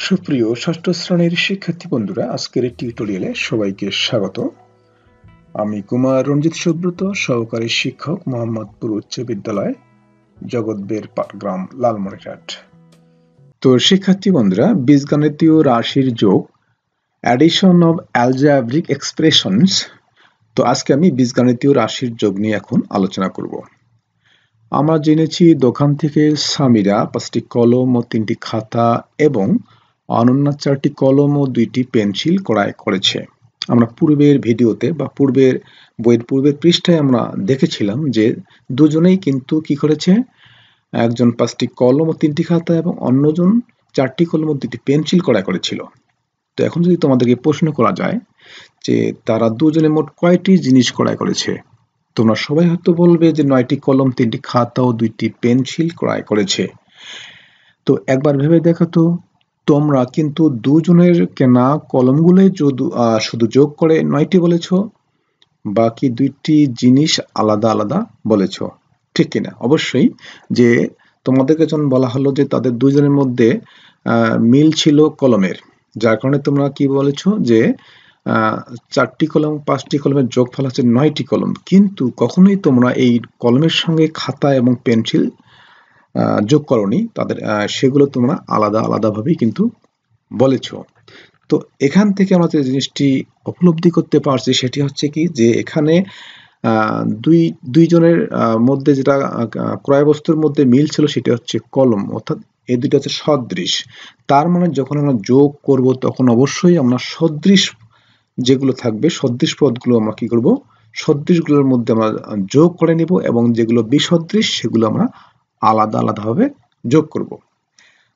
সুপ্রিয় ষষ্ঠ শ্রেণীর শিক্ষার্থী বন্ধুরা, আজকের এই টিউটোরিয়ালে সবাইকে স্বাগত। আমি কুমার রঞ্জিত সুব্রত, সহকারী শিক্ষক, মোহাম্মদপুর উচ্চ বিদ্যালয়, জগৎবের গ্রাম, লালমনিরহাট। তো শিক্ষার্থী বন্ধুরা, বীজগণিতীয় রাশির যোগ, অ্যাডিশন অব অ্যালজেব্রিক এক্সপ্রেশনস। তো আজকে আমি বীজগণিতীয় রাশির যোগ নিয়ে এখন আলোচনা করব। আমরা জেনেছি দোকান থেকে সামিরা 5টি কলম ও 3টি খাতা এবং অনন্যা 4টি কলম ও 2টি পেন্সিল ক্রয় করেছে। আমরা পূর্বের ভিডিওতে বা বইয়ের পূর্বের পৃষ্ঠায় আমরা দেখেছিলাম যে দুজনেই কিন্তু কি করেছে, একজন 5টি কলম ও 3টি খাতা এবং অন্যজন 4টি কলম ও 2টি পেন্সিল ক্রয় করেছিল। তো এখন যদি তোমাদেরকে প্রশ্ন করা যায় যে তারা দুজনে মোট কয়টি জিনিস ক্রয় করেছে, তোমরা সবাই হয়তো বলবে যে 9টি কলম, 3টি খাতা ও 2টি পেন্সিল ক্রয় করেছে। তো একবার ভেবে দেখো তো, তোমরা কিন্তু দুজনের কেনা কলমগুলোই শুধু যোগ করে 9টি বলেছো, বাকি 2টি জিনিস আলাদা আলাদা বলেছো, ঠিক কিনা? অবশ্যই যে তোমাদেরকে যখন বলা হলো যে তাদের দুজনের মধ্যে মিল ছিল কলমের, যার কারণে তোমরা কি বলেছো যে 4টি কলম 5টি কলমের যোগফল হচ্ছে 9টি কলম, কিন্তু কখনোই তোমরা এই কলমের সঙ্গে খাতা এবং পেন্সিল যোগ করনি, তাদের সেগুলো তোমরা আলাদা আলাদাভাবেই কিন্তু বলেছো। তো এখান থেকে আমরা যে জিনিসটি উপলব্ধি করতে পারছি সেটি হচ্ছে কি, যে এখানে দুইজনের মধ্যে যেটা ক্রয় বস্তুর মধ্যে মিল ছিল সেটা হচ্ছে কলম, অর্থাৎ এই দুটো হচ্ছে সদৃশ। তার মানে যখন আমরা যোগ করব তখন অবশ্যই আমরা সদৃশ যেগুলো থাকবে, সদৃশ পদগুলো আমরা কি করব, সদৃশগুলোর মধ্যে আমরা যোগ করে নিব এবং যেগুলো বিসদৃশ সেগুলো আমরা আলাদা আলাদাভাবে যোগ করব।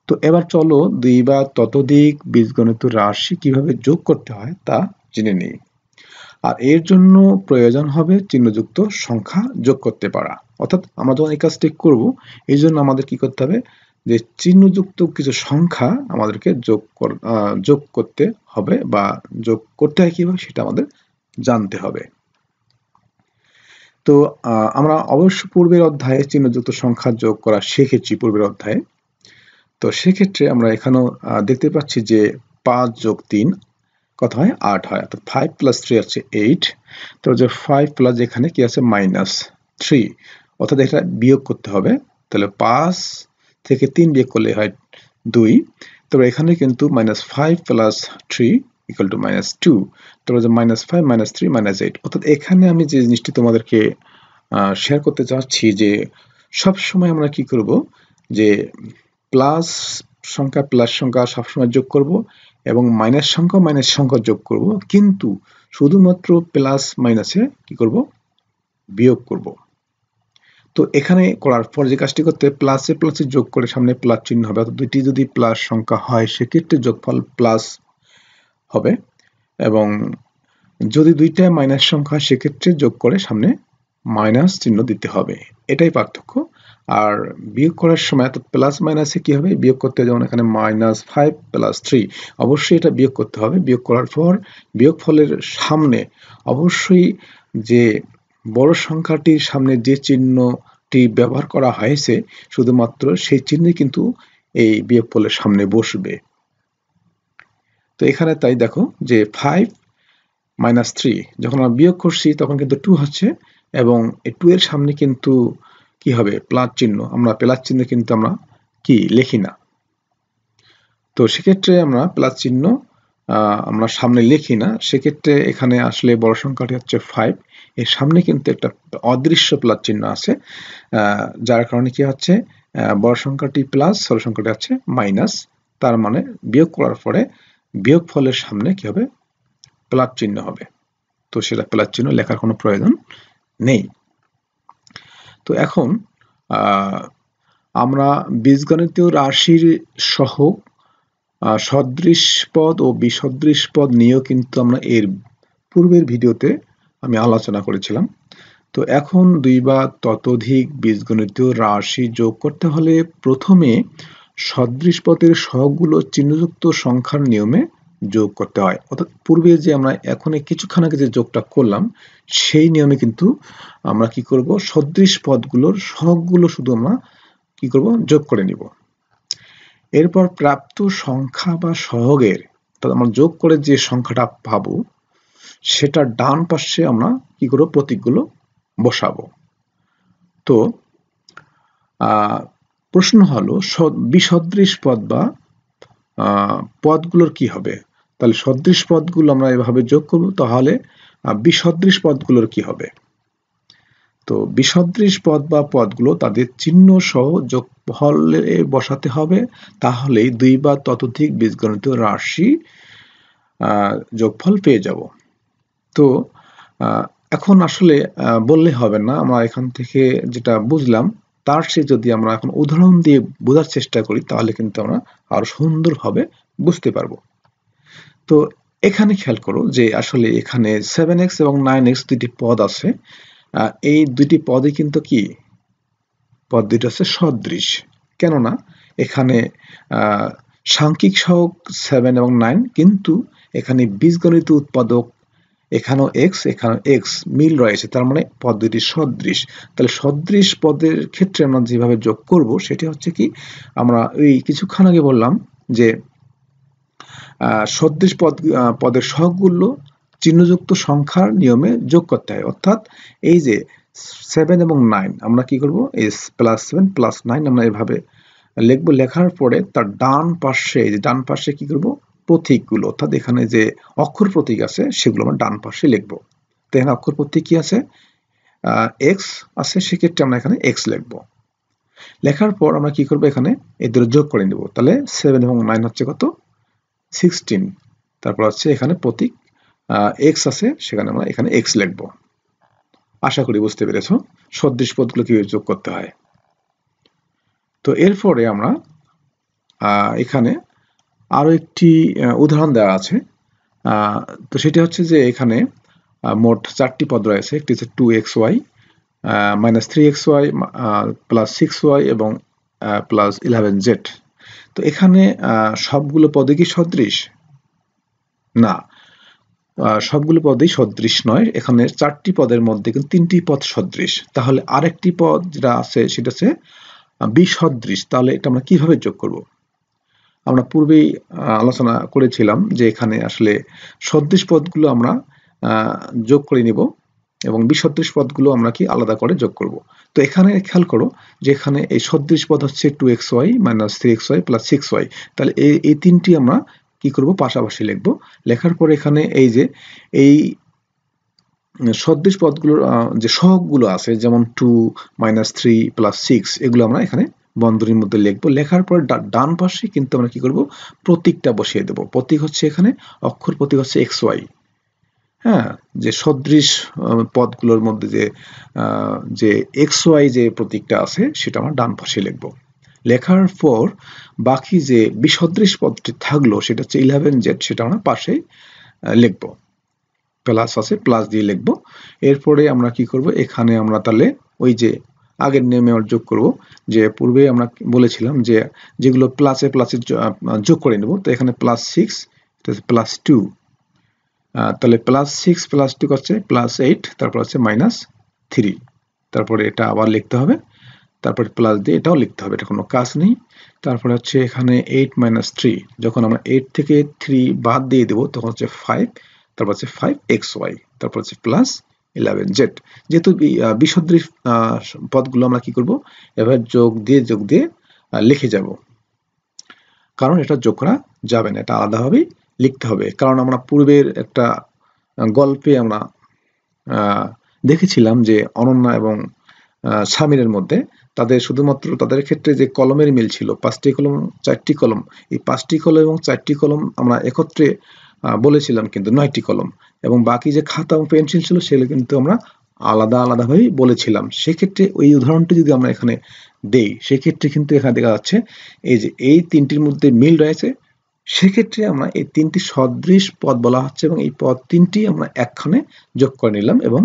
তো এবার চলো দুই বা ততোধিক বীজগণিত রাশি কিভাবে যোগ করতে হয় তা জেনে নিই। আর এর জন্য প্রয়োজন হবে চিহ্নযুক্ত সংখ্যা যোগ করতে পারা। অর্থাৎ আমরা যখন এই কাজটি করব, এই জন্য আমাদের কি করতে হবে, যে চিহ্নযুক্ত কিছু সংখ্যা আমাদেরকে যোগ করতে হবে, বা যোগ করতে হয় কিভাবে সেটা আমাদের জানতে হবে। তো আমরা অবশ্য পূর্বের অধ্যায়ে চিহ্নযুক্ত সংখ্যা যোগ করা শিখেছি পূর্বের অধ্যায়ে। তো সেক্ষেত্রে আমরা এখানেও দেখতে পাচ্ছি যে 5 যোগ 3 কত হয়, 8 হয়, অর্থাৎ 5 প্লাস 3 আছে 8। তো যে 5 প্লাস এখানে কি আছে, -3, অর্থাৎ এটা বিয়োগ করতে হবে। তাহলে 5 থেকে 3 বিয়োগ করলে হয় 2। তবে এখানে কিন্তু -5 প্লাস 3 ইকুয়াল টু -2। তবে যে -5 -3 -8, অর্থাৎ এখানে আমি যে জিনিসটি তোমাদেরকে শেয়ার করতে চাচ্ছি যে সব সময় আমরা কি করব, যে প্লাস সংখ্যা সবসময় যোগ করব এবং মাইনাস সংখ্যা যোগ করব, কিন্তু শুধুমাত্র প্লাস মাইনাসে কি করব, বিয়োগ করব। তো এখানে করার পর যে কাজটি করতে, প্লাসে প্লাসে যোগ করে সামনে প্লাস চিহ্ন হবে, অর্থাৎ দুইটি যদি প্লাস সংখ্যা হয় সেক্ষেত্রে যোগফল প্লাস হবে, এবং যদি দুইটা মাইনাস সংখ্যা সেক্ষেত্রে যোগ করে সামনে মাইনাস চিহ্ন দিতে হবে, এটাই পার্থক্য। আর বিয়োগ করার সময় তো প্লাস মাইনাসে কি হবে, বিয়োগ করতে যেমন এখানে -5 প্লাস 3, অবশ্যই এটা বিয়োগ করতে হবে। বিয়োগ করার পর বিয়োগফলের সামনে অবশ্যই যে বড় সংখ্যাটির সামনে যে চিহ্নটি ব্যবহার করা হয়েছে শুধুমাত্র সেই চিহ্নই কিন্তু এই বিয়োগফলের সামনে বসবে। তো এখানে তাই দেখো যে 5 -3 যখন আমরা বিয়োগ করছি তখন কিন্তু 2 হচ্ছে, এবং এই 2 এর সামনে কিন্তু কি হবে, প্লাস চিহ্ন। আমরা প্লাস চিহ্ন কিন্তু আমরা কি লিখি না, তো সেক্ষেত্রে আমরা প্লাস চিহ্ন আমরা সামনে লিখি না। সেক্ষেত্রে এখানে আসলে বড় সংখ্যাটি হচ্ছে 5, এর সামনে কিন্তু একটা অদৃশ্য প্লাস চিহ্ন আছে, যার কারণে কি হচ্ছে, বড় সংখ্যাটি প্লাস, ছোট সংখ্যাটি হচ্ছে মাইনাস। তার মানে বিয়োগ করার পরে বিয়োগ ফলের সামনে কি হবে, প্লাস চিহ্ন হবে। তো সেটা প্লাস চিহ্ন লেখার কোনো প্রয়োজন নেই। তো এখন আমরা বীজগণিতীয় রাশির সহ সদৃশ পদ ও বিসদৃশ পদ নিয়েও কিন্তু আমরা এর পূর্বের ভিডিওতে আমি আলোচনা করেছিলাম। তো এখন দুই বা ততোধিক বীজগণিতীয় রাশি যোগ করতে হলে প্রথমে সদৃশ পদের সহগগুলো চিহ্নযুক্ত সংখ্যার নিয়মে যোগ করতে হয়। অর্থাৎ পূর্বে যে আমরা এখন কিছুক্ষণ আগে যে যোগটা করলাম সেই নিয়মে কিন্তু আমরা কি করব, সদৃশ পদগুলোর সহগগুলো শুধু আমরা কি করব, যোগ করে নিব। এরপর প্রাপ্ত সংখ্যা বা সহগের আমরা যোগ করে যে সংখ্যাটা পাবো সেটা ডান পাশে আমরা কি করব, প্রতীকগুলো বসাবো। তো প্রশ্ন হলো বিসদৃশ পদ বা পদগুলোর কি হবে। তাহলে সদৃশ পদগুলো আমরা এভাবে যোগ করব, তাহলে বিসদৃশ পদগুলোর কি হবে। তো বিসদৃশ পদ বা পদগুলো তাদের চিহ্ন সহ যোগফলে বসাতে হবে, তাহলেই দুই বা ততোধিক বীজগণিত রাশি যোগফল পেয়ে যাব। তো এখন আসলে বললে হবে না, আমরা এখান থেকে যেটা বুঝলাম তার চেয়ে যদি আমরা এখন উদাহরণ দিয়ে বোঝার চেষ্টা করি তাহলে কিন্তু আমরা আরো সুন্দরভাবে বুঝতে পারবো। তো এখানে খেয়াল করো যে আসলে এখানে 7x এবং 9x দুটি পদ আছে। এই দুটি পদে কিন্তু কি পদ দুটো আছে সদৃশ, কেননা এখানে সাংখ্যিক সহগ 7 এবং 9, কিন্তু এখানে বীজগণিত উৎপাদক এখানেও x এখানেও x মিল রয়েছে, তার মানে পদ দুটি সদৃশ। তাহলে সদৃশ পদের ক্ষেত্রে আমরা যেভাবে যোগ করব সেটি হচ্ছে কি, আমরা এই কিছুক্ষণ আগে বললাম যে সদৃশ পদের সহগগুলো চিহ্নযুক্ত সংখ্যার নিয়মে যোগ করতে হয়। অর্থাৎ এই যে 7 এবং 9 আমরা কি করব, s +7 +9 আমরা এভাবে লিখব। লেখার পরে তার ডান পাশে কি করব, প্রতীকগুলো অর্থাৎ এখানে যে অক্ষর প্রতীক আছে সেগুলো আমরা ডান পাশে লিখব। তো এখানে অক্ষর প্রতীক কি আছে, x আছে, সেক্ষেত্রে আমরা এখানে x লিখব। লেখার পর আমরা কি করব, এখানে এদের যোগ করে নেব। তাহলে 7 এবং 9 হচ্ছে কত, 16। তারপর হচ্ছে এখানে প্রতীক x আছে, সেখানে আমরা এখানে x লিখব। আশা করি বুঝতে পেরেছো সদৃশ পদগুলো কিভাবে যোগ করতে হয়। তো এরপরে আমরা এখানে আরো একটি উদাহরণ দেওয়া আছে। তো সেটি হচ্ছে যে এখানে মোট 4টি পদ রয়েছে। একটি হচ্ছে 2xy -3xy +6y এবং +11z। তো এখানে সবগুলো পদে কি সদৃশ? না, সবগুলো পদেই সদৃশ নয়। এখানে 4টি পদের মধ্যে কিন্তু 3টি পদ সদৃশ। তাহলে আরেকটি পদ যেটা আছে সেটা হচ্ছে বিসদৃশ। তাহলে এটা আমরা কিভাবে যোগ করব? আমরা পূর্বেই আলোচনা করেছিলাম যে এখানে আসলে সদৃশ পদগুলো আমরা যোগ করে নিব এবং বিসদৃশ পদগুলো আমরা কি আলাদা করে যোগ করব। তো এখানে খেয়াল করো যে এখানে এই সদৃশ পদ হচ্ছে 2xy -3xy +6y। তাহলে এই তিনটি আমরা কি করব, পাশাপাশি লিখব। লেখার পরে এখানে এই যে এই সদৃশ পদগুলোর যে সহগগুলো আছে যেমন 2 -3 +6 এগুলো আমরা এখানে বন্ধনীর মধ্যে লিখব। লেখার পর ডান পাশে কিন্তু আমরা কি করব, প্রতীকটা বসিয়ে দেব। প্রতীক হচ্ছে এখানে অক্ষর প্রতীক হচ্ছে xy। হ্যাঁ, যে সদৃশ পদগুলোর মধ্যে যে xy যে প্রতীকটা আছে সেটা আমরা ডান পাশে লিখব। লেখার পর বাকি যে বিসদৃশ পদটি থাকলো সেটা হচ্ছে 11z, সেটা আমরা পাশে লিখব। প্লাস আছে, প্লাস দিয়ে লিখব। এরপরে আমরা কি করব, এখানে আমরা তাহলে ওই যে আগের নিয়মে যোগ করব, যে পূর্বে আমরা বলেছিলাম যে যেগুলো প্লাসে যোগ করে নেব। তো এখানে +6 +2, তাহলে +6 +2 হচ্ছে +8, তারপর হচ্ছে -3, তারপরে এটা আবার লিখতে হবে, তারপরে প্লাস দিয়ে এটাও লিখতে হবে, এটা কোনো কাজ নেই। তারপরে হচ্ছে এখানে 8 - 3, যখন আমরা 8 থেকে 3 বাদ দিয়ে দেব তখন হচ্ছে 5, তারপর হচ্ছে 5xy, তারপর হচ্ছে +11z। যেহেতু বিসদৃশ পদগুলো আমরা কি করব, এবার যোগ দিয়ে লিখে যাব, কারণ এটা যোগ করা যাবে না, এটা আলাদাভাবেই লিখতে হবে। কারণ আমরা পূর্বের একটা গল্পে আমরা দেখেছিলাম যে অনন্যা এবং সামিরের মধ্যে তাদের শুধুমাত্র তাদের ক্ষেত্রে যে কলমের মিল ছিল, 5টি কলম 4টি কলম, এই 5টি কলম এবং 4টি কলম আমরা একত্রে বলেছিলাম কিন্তু 9টি কলম, এবং বাকি যে খাতা এবং পেন্সিল ছিল সেগুলো কিন্তু আমরা আলাদাভাবেই বলেছিলাম। সেক্ষেত্রে ওই উদাহরণটি যদি আমরা এখানে দেই সেক্ষেত্রে কিন্তু এখানে দেখা যাচ্ছে এই যে এই তিনটির মধ্যে মিল রয়েছে। সেক্ষেত্রে আমরা এই 3টি সদৃশ পদ বলা হচ্ছে এবং এই পদ 3টি আমরা একখানে যোগ করে নিলাম, এবং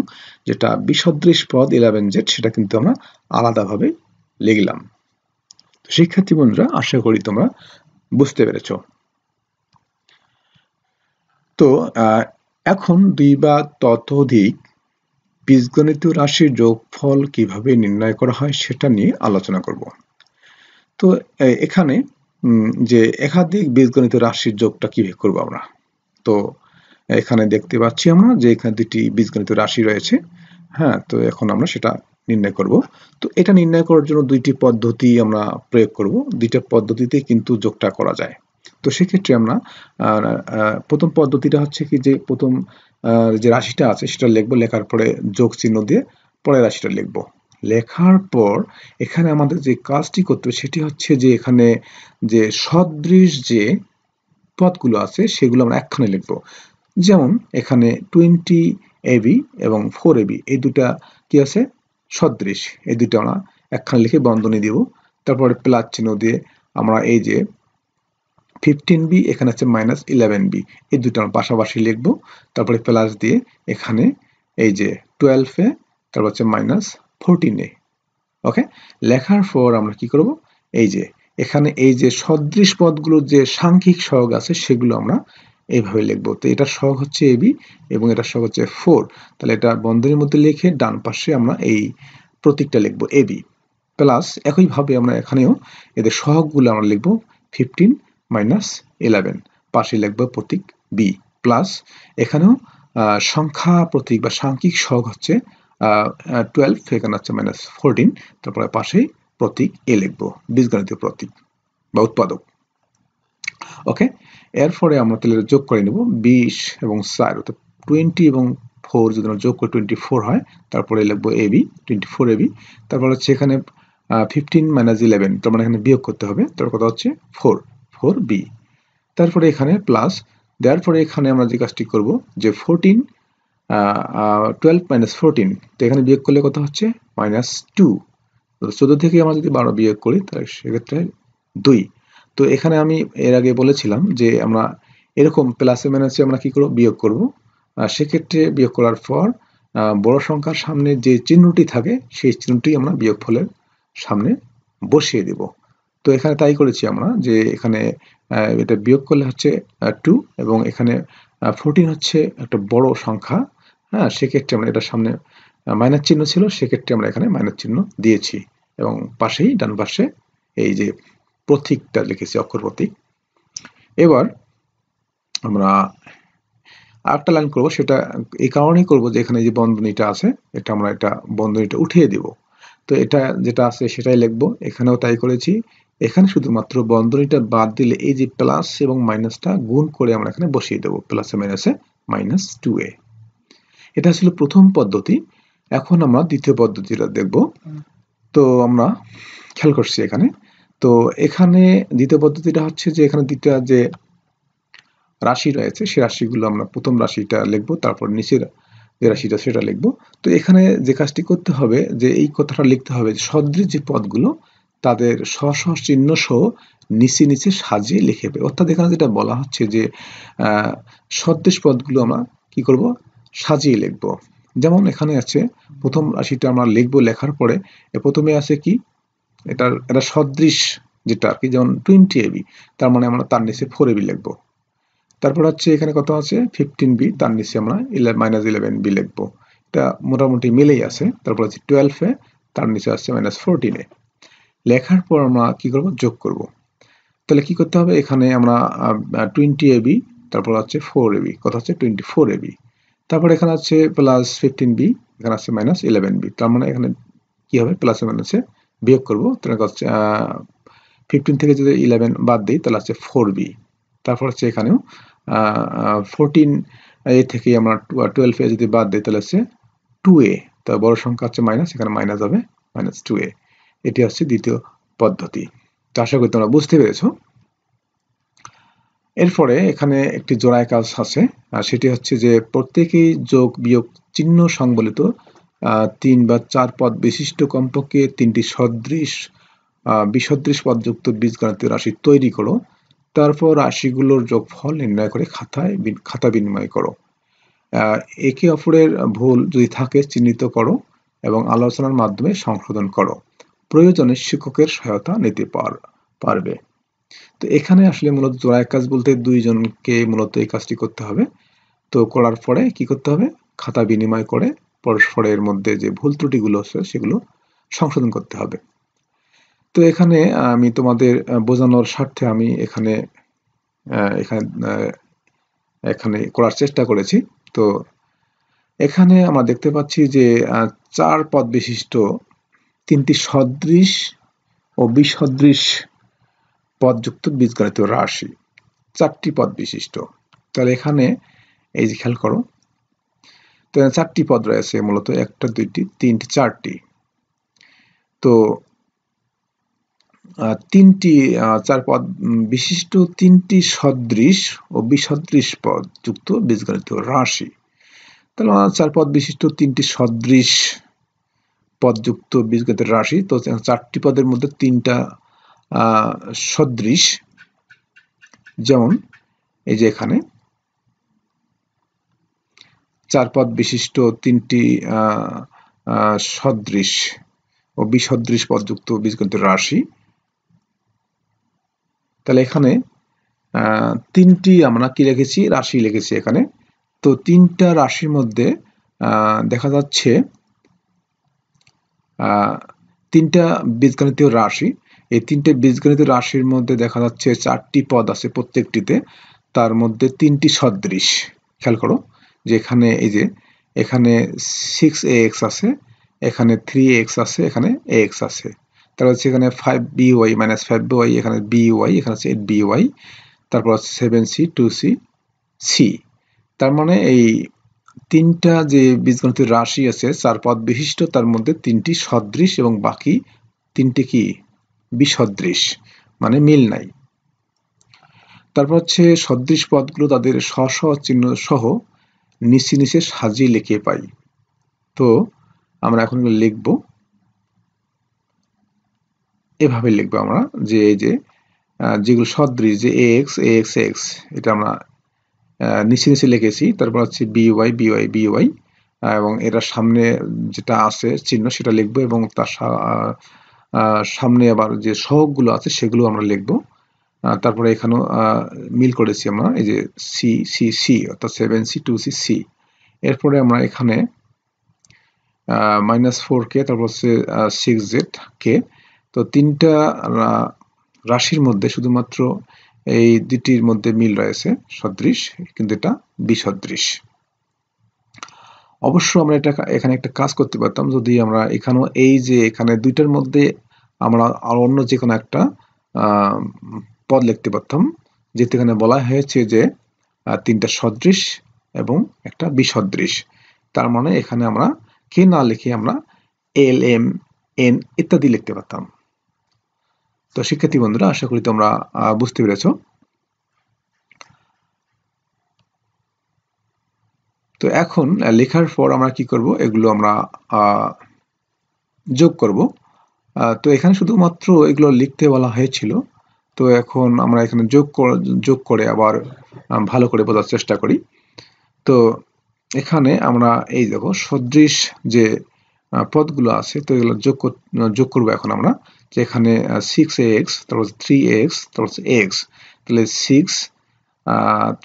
যেটা বিসদৃশ পদ 11z সেটা কিন্তু আমরা আলাদাভাবে লিখলাম। শিক্ষার্থী বন্ধুরা, আশা করি তোমরা বুঝতে পেরেছ। তো এখন 2 বা ততোধিক বীজগণিতীয় রাশির যোগফল কিভাবে নির্ণয় করা হয় সেটা নিয়ে আলোচনা করব। তো এখানে যে একাধিক বীজগণিত রাশির যোগটা কিভাবে করব আমরা। তো এখানে দেখতে পাচ্ছি আমরা যে এখানে দুটি বীজগণিত রাশি রয়েছে। হ্যাঁ, তো এখন আমরা সেটা নির্ণয় করব। তো এটা নির্ণয় করার জন্য দুইটি পদ্ধতি আমরা প্রয়োগ করব। দুইটা পদ্ধতিতে কিন্তু যোগটা করা যায়। তো সেক্ষেত্রে আমরা প্রথম পদ্ধতিটা হচ্ছে কি যে প্রথম যে রাশিটা আছে সেটা লিখবো, লেখার পরে যোগ চিহ্ন দিয়ে পরের রাশিটা লিখবো। লেখার পর এখানে আমাদের যে কাজটি করতে হবে সেটি হচ্ছে যে এখানে যে সদৃশ যে পদগুলো আছে সেগুলো আমরা একখানে লিখবো। যেমন এখানে 20ab এবং 4ab এই দুটা কি আছে সদৃশ, এই দুটো আমরা একখানে লিখে বন্ধনী দিব। তারপরে প্লাস চিহ্ন দিয়ে আমরা এই যে 15b এখানে আছে -11b এই দুটো আমরা পাশাপাশি লিখবো। তারপরে প্লাস দিয়ে এখানে এই যে 12a তারপর হচ্ছে -14a। ওকে, লেখার পর আমরা কি করব, এই যে এখানে এই যে সদৃশ পদগুলোর যে সাংখ্যিক সহগ আছে সেগুলো আমরা এইভাবে লিখবো। তো এটার সহগ হচ্ছে ab এবং এটার সহগ হচ্ছে 4। তাহলে এটা বন্ধনীর মধ্যে লিখে ডান পাশে আমরা এই প্রতীকটা লিখবো ab প্লাস একইভাবে আমরা এখানেও এদের সহগগুলো আমরা লিখবো 15 - 11 পাশে লিখবো প্রতীক b প্লাস এখানেও সংখ্যা প্রতীক বা সাংখ্যিক সহগ হচ্ছে 12 এখানে হচ্ছে -14 তারপরে পাশেই প্রতীক এ লিখবো, বীজগণিতীয় প্রতীক বা উৎপাদক। ওকে, এরপরে আমরা তাহলে যোগ করে নেব 20 এবং 4 অর্থাৎ 20 এবং 4 যদি আমরা যোগ করে 24 হয়, তারপরে লিখবো ab 24ab, তারপর হচ্ছে এখানে 15 - 11 তার মানে এখানে বিয়োগ করতে হবে, তার কথা হচ্ছে 4b। তারপরে এখানে প্লাস দেওয়ার পরে এখানে আমরা যে কাজটি করব যে 14 12 - 14 তো এখানে বিয়োগ করলে কত হচ্ছে -2। 14 থেকে আমরা যদি 12 বিয়োগ করি তাহলে সেক্ষেত্রে 2। তো এখানে আমি এর আগে বলেছিলাম যে আমরা এরকম প্লাসে মাইনাসে আমরা কি করব, বিয়োগ করব। সেক্ষেত্রে বিয়োগ করার পর বড় সংখ্যার সামনে যে চিহ্নটি থাকে সেই চিহ্নটি আমরা বিয়োগফলের সামনে বসিয়ে দেব। তো এখানে তাই করেছি আমরা, যে এখানে এটা বিয়োগ করলে হচ্ছে 2 এবং এখানে 14 হচ্ছে একটা বড় সংখ্যা। হ্যাঁ, সেক্ষেত্রে আমরা এটার সামনে মাইনাস চিহ্ন ছিল, সেক্ষেত্রে আমরা এখানে মাইনাস চিহ্ন দিয়েছি এবং পাশেই ডান পাশে এই যে প্রতীকটা লিখেছি, অক্ষর প্রতীক। এবার আমরা আরেকটা লাইন করব, সেটা এই কারণেই করব যে এখানে যে বন্ধনীটা আছে এটা আমরা এটা বন্ধনীটা উঠিয়ে দেব। তো এটা যেটা আছে সেটাই লিখব, এখানেও তাই করেছি। এখানে শুধুমাত্র বন্ধনীটা বাদ দিলে এই যে প্লাস এবং মাইনাসটা গুণ করে আমরা এখানে বসিয়ে দেব, প্লাসে মাইনাসে -2a। এটা ছিল প্রথম পদ্ধতি। এখন আমরা দ্বিতীয় পদ্ধতিটা দেখব। তো আমরা খেয়াল করছি এখানে, তো এখানে দ্বিতীয় পদ্ধতিটা হচ্ছে যে এখানে দুইটা যে রাশি রয়েছে সেই রাশিগুলো আমরা প্রথম রাশিটা লিখবো, তারপর নিচের যে রাশিটা সেটা লিখবো। তো এখানে যে কাজটি করতে হবে যে এই কথাটা লিখতে হবে যে সদৃশ যে পদগুলো তাদের স্ব চিহ্ন সহ নিচে নিচে সাজিয়ে লিখবে। অর্থাৎ এখানে যেটা বলা হচ্ছে যে সদৃশ পদগুলো আমরা কি করব, সাজিয়ে লিখব। যেমন এখানে আছে প্রথম রাশিটা আমরা লিখবো, লেখার পরে প্রথমে আছে কি এটা সদৃশ যেটা আর কি, যেমন 20ab তার মানে আমরা তার নিচে 4ab লিখবো। তারপর হচ্ছে এখানে কত আছে 15b তার নিচে আমরা -11b লিখবো। এটা মোটামুটি মিলেই আছে। তারপর হচ্ছে 12a তার নিচে আছে -14a। লেখার পর আমরা কি করব, যোগ করব। তাহলে কি করতে হবে, এখানে আমরা 20ab তারপর হচ্ছে 4ab, কত হচ্ছে 24ab। তারপর এখানে আছে প্লাস 15b, এখানে আছে -11b, তার মানে এখানে কি হবে প্লাসে মাইনাসে বিয়োগ করব। তাহলে হচ্ছে 15 থেকে যদি 11 বাদ দিই তাহলে আছে 4b। তারপর হচ্ছে এখানেও 14a থেকে আমরা 12a যদি বাদ দিই তাহলে আছে 2a, তা বড় সংখ্যা হচ্ছে মাইনাস, এখানে মাইনাস হবে -2a। এটি হচ্ছে দ্বিতীয় পদ্ধতি। তো আশা করি তোমরা বুঝতে পেরেছো। এরপরে এখানে একটি জোড়ায় কাজ আছে, সেটি হচ্ছে যে প্রত্যেকেই যোগ বিয়োগ চিহ্ন সংবলিত 3 বা 4 পদ বিশিষ্ট কমপক্ষে 3টি বিসদৃশ পদযুক্ত বীজগণিতীয় রাশি তৈরি করো। তারপর রাশিগুলোর যোগফল নির্ণয় করে খাতা বিনিময় করো। একে অপরের ভুল যদি থাকে চিহ্নিত করো এবং আলোচনার মাধ্যমে সংশোধন করো। প্রয়োজনে শিক্ষকের সহায়তা নিতে পারবে। তো এখানে আসলে মূলত জোড়ায় কাজ বলতে দুইজনকে মূলত এই কাজটি করতে হবে। তো করার পরে কি করতে হবে, খাতা বিনিময় করে পরস্পরের মধ্যে যে ভুল ত্রুটিগুলো আছে সেগুলো সংশোধন করতে হবে। তো এখানে আমি তোমাদের বোঝানোর স্বার্থে আমি এখানে এখানে করার চেষ্টা করেছি। তো এখানে আমরা দেখতে পাচ্ছি যে 4 পদ বিশিষ্ট 3টি সদৃশ ও বিসদৃশ পদযুক্ত বীজগণিত রাশি, 4টি পদ বিশিষ্ট। তাহলে এখানে এই যে খেয়াল করো, তো 4টি পদ রয়েছে, মূলত 1টা 2টি 3টি 4টি। তো 4 পদ বিশিষ্ট 3টি সদৃশ ও বিসদৃশ পদ যুক্ত বীজগণিত রাশি। তাহলে 4 পদ বিশিষ্ট 3টি সদৃশ পদযুক্ত বীজগণিতের রাশি। তো 4টি পদের মধ্যে 3টা সদৃশ, যেমন এই যে এখানে 4 পদ বিশিষ্ট 3টি সদৃশ ও বিসদৃশ পদযুক্ত বীজগণিতের রাশি। তাহলে এখানে 3টি আমরা কি লিখেছি, রাশি লিখেছি এখানে। তো 3টা রাশির মধ্যে দেখা যাচ্ছে 3টা বীজগণিতীয় রাশি। এই 3টে বীজগণিতীয় রাশির মধ্যে দেখা যাচ্ছে 4টি পদ আছে প্রত্যেকটিতে, তার মধ্যে 3টি সদৃশ। খেয়াল করো যে এখানে এই যে এখানে 6ax আছে, এখানে 3x আছে, এখানে ax আছে। তারপর হচ্ছে এখানে 5by মাইনাস 5by, এখানে by, এখানে হচ্ছে 8by, তারপর 7c 2c c। তার মানে এই 3টা যে বীজগণিতের রাশি আছে 4 পদ বিশিষ্ট, তার মধ্যে 3টি সদৃশ এবং বাকি 3টি কি বিসদৃশ, মানে মিল নাই। তারপর হচ্ছে সদৃশ পদগুলো তাদের স্ব চিহ্ন সহ নিচে নিচে সাজিয়ে লিখে পাই। তো আমরা এখন লিখব, এভাবে লিখবো আমরা যে এই যে যেগুলো সদৃশ, যে ax ax x, এটা আমরা নিচে নিচে লিখেছি। তারপর হচ্ছে by by by, এবং এটার সামনে যেটা আছে চিহ্ন সেটা লিখবো, এবং তার সামনে আবার যে সহগগুলো আছে সেগুলো আমরা লিখবো। তারপরে এখানেও মিল করেছি আমরা, এই যে সি সি সি, অর্থাৎ 7c 2c c। এরপরে আমরা এখানে -4k, তারপর হচ্ছে 6z-k। তো 3টা রাশির মধ্যে শুধুমাত্র এই দুটির মধ্যে মিল রয়েছে, সদৃশ, কিন্তু এটা বিসদৃশ। অবশ্য আমরা এখানে একটা কাজ করতে পারতাম, যদি আমরা এখানেও এই যে এখানে দুইটার মধ্যে আমরা আর অন্য যে কোনো একটা পদ লিখতে পারতাম, যেহেতু এখানে বলা হয়েছে যে 3টা সদৃশ এবং একটা বিসদৃশ। তার মানে এখানে আমরা কে না লিখে আমরা এল এম এন ইত্যাদি লিখতে পারতাম। তো শিক্ষার্থী বন্ধুরা, আশা করি তোমরা বুঝতে পেরেছো। তো এখন লেখার পর আমরা কি করব, এগুলো আমরা যোগ করব। তো এখানে শুধুমাত্র এগুলো লিখতে বলা হয়েছিল। তো এখন আমরা এখানে যোগ করে আবার ভালো করে বোঝার চেষ্টা করি। তো এখানে আমরা এই দেখো সদৃশ যে পদগুলো আছে, তো এগুলো যোগ করবো এখন আমরা। যে এখানে 6ax, তারপর 3x, তারপর x, তাহলে 6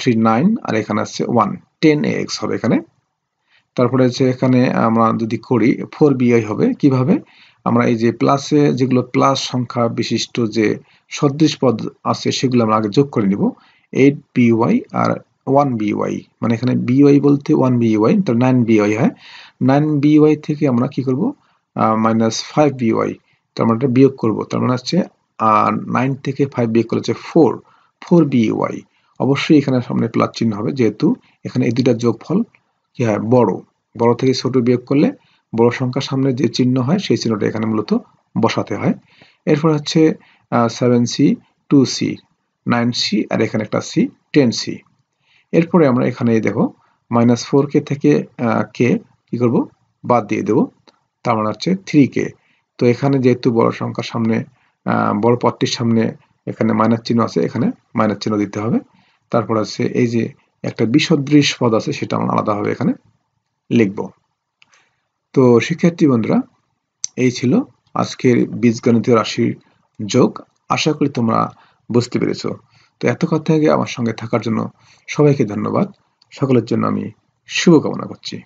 3 9, আর এখানে আছে 1 10ax হবে এখানে। তারপরে হচ্ছে এখানে আমরা যদি করি 4by হবে। কিভাবে, আমরা এই যে প্লাসে যেগুলো প্লাস সংখ্যা বিশিষ্ট যে সদৃশ পদ আছে সেগুলো আমরা আগে যোগ করে নিব। 8by আর 1by, মানে এখানে by বলতে 1by, তো 9by হয়। 9by থেকে আমরা কি করব, -5by, তার মানে এটা বিয়োগ করব। তার মানে হচ্ছে 9 থেকে 5 বিয়োগ করলে হচ্ছে 4by। অবশ্যই এখানে সামনে প্লাস চিহ্ন হবে, যেহেতু এখানে এই দুইটা যোগফল কি হয়, বড় থেকে ছোট বিয়োগ করলে বড় সংখ্যার সামনে যে চিহ্ন হয় সেই চিহ্নটা এখানে মূলত বসাতে হয়। এরপর হচ্ছে 7c 2c 9c, আর এখানে একটা c 10c। এরপরে আমরা এখানে দেখো -4k থেকে কে কি করব, বাদ দিয়ে দেব। তার মানে হচ্ছে 3k। তো এখানে যেহেতু বড় সংখ্যার সামনে বড় পদটির সামনে এখানে মাইনাস চিহ্ন আছে, এখানে মাইনাস চিহ্ন দিতে হবে। তারপর আছে এই যে একটা বিসদৃশ পদ আছে, সেটা আমরা আলাদাভাবে এখানে লিখব। তো শিক্ষার্থী বন্ধুরা, এই ছিল আজকের বীজগণিতীয় রাশির যোগ। আশা করি তোমরা বুঝতে পেরেছো। তো এত কথা আগে আমার সঙ্গে থাকার জন্য সবাইকে ধন্যবাদ। সকলের জন্য আমি শুভকামনা করছি।